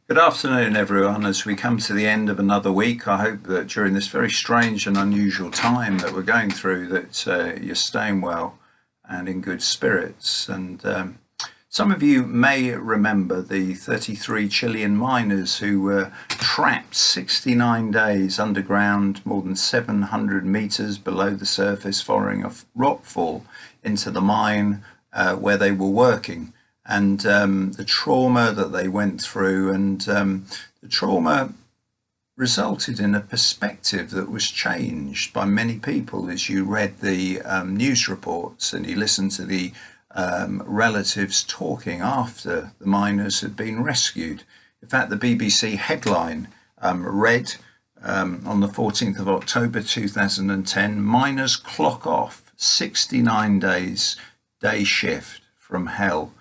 Good afternoon, everyone. As we come to the end of another week, I hope that during this very strange and unusual time that we're going through, that you're staying well and in good spirits. And some of you may remember the 33 Chilean miners who were trapped 69 days underground, more than 700 meters below the surface, following a rockfall into the mine where they were working. And the trauma that they went through, and the trauma resulted in a perspective that was changed by many people as you read the news reports and you listened to the relatives talking after the miners had been rescued. In fact, the BBC headline read on the 14th of October 2010, miners clock off 69 days day shift from hell.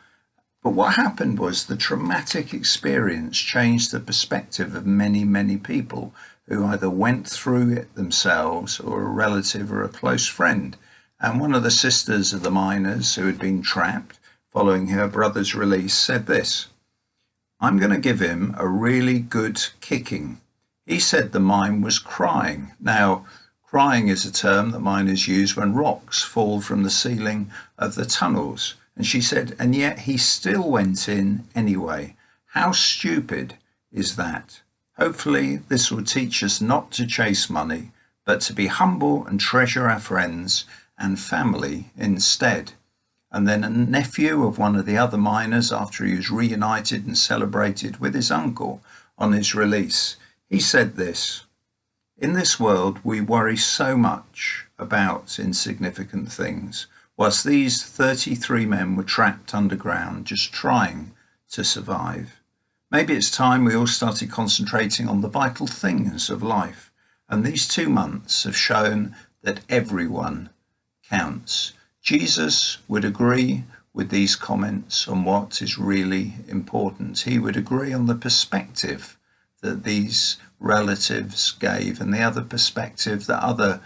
But what happened was the traumatic experience changed the perspective of many, many people who either went through it themselves or a relative or a close friend. And one of the sisters of the miners who had been trapped following her brother's release said this: "I'm going to give him a really good kicking. He said the mine was crying." Now, crying is a term that miners use when rocks fall from the ceiling of the tunnels. And she said, and yet he still went in anyway. How stupid is that? Hopefully this will teach us not to chase money, but to be humble and treasure our friends and family instead. And then a nephew of one of the other miners, after he was reunited and celebrated with his uncle on his release, he said this: "In this world we worry so much about insignificant things, whilst these 33 men were trapped underground just trying to survive. Maybe it's time we all started concentrating on the vital things of life, and these 2 months have shown that everyone counts." Jesus would agree with these comments on what is really important. He would agree on the perspective that these relatives gave and the other perspective that other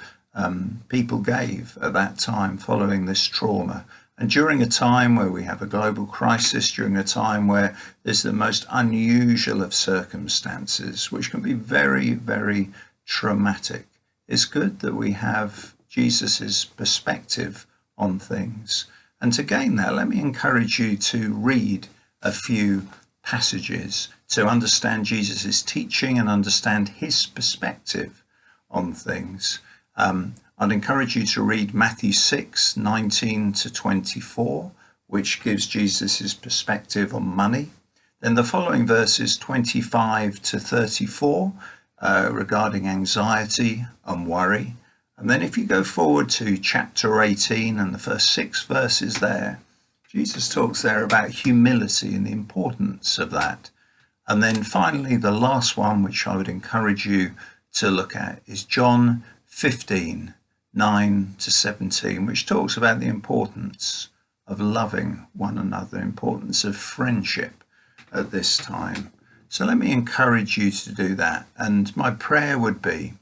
people gave at that time following this trauma. And during a time where we have a global crisis, during a time where there's the most unusual of circumstances, which can be very, very traumatic, it's good that we have Jesus's perspective on things. And to gain that, let me encourage you to read a few passages to understand Jesus's teaching and understand his perspective on things. I'd encourage you to read Matthew 6:19 to 24, which gives Jesus' perspective on money. Then the following verses 25 to 34 regarding anxiety and worry. And then if you go forward to chapter 18 and the first 6 verses there, Jesus talks there about humility and the importance of that. And then finally, the last one, which I would encourage you to look at, is John 15:9 to 17, which talks about the importance of loving one another, the importance of friendship at this time. So let me encourage you to do that. And my prayer would be,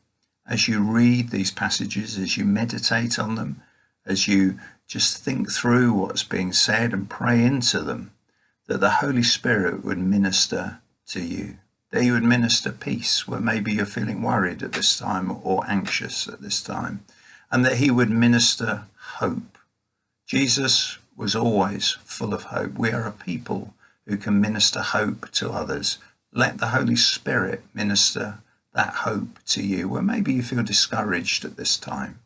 as you read these passages, as you meditate on them, as you just think through what's being said and pray into them, that the Holy Spirit would minister to you. That he would minister peace where maybe you're feeling worried at this time or anxious at this time, and that he would minister hope. Jesus was always full of hope. We are a people who can minister hope to others. Let the Holy Spirit minister that hope to you where maybe you feel discouraged at this time.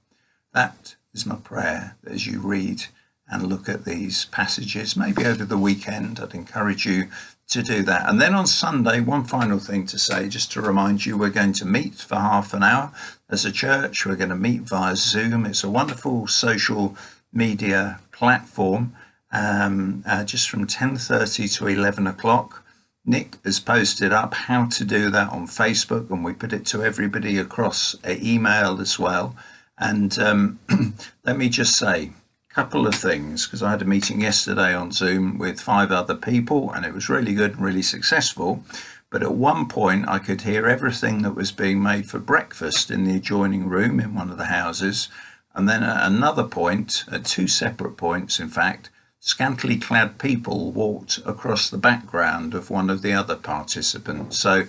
That is my prayer, that as you read and look at these passages, maybe over the weekend, I'd encourage you to do that. And then on Sunday, one final thing to say, just to remind you, we're going to meet for half an hour as a church. We're going to meet via Zoom. It's a wonderful social media platform, just from 10:30 to 11 o'clock. Nick has posted up how to do that on Facebook, and we put it to everybody across email as well. And let me just say, couple of things, because I had a meeting yesterday on Zoom with 5 other people and it was really good and really successful. But at one point I could hear everything that was being made for breakfast in the adjoining room in one of the houses. And then at another point, at 2 separate points, in fact, scantily clad people walked across the background of one of the other participants. So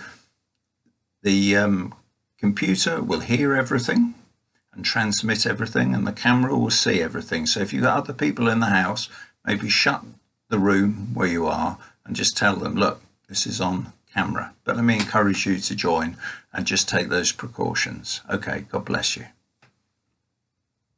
the computer will hear everything and transmit everything, and the camera will see everything. So if you've got other people in the house, maybe shut the room where you are and just tell them, look, this is on camera. But let me encourage you to join and just take those precautions. Okay, God bless you.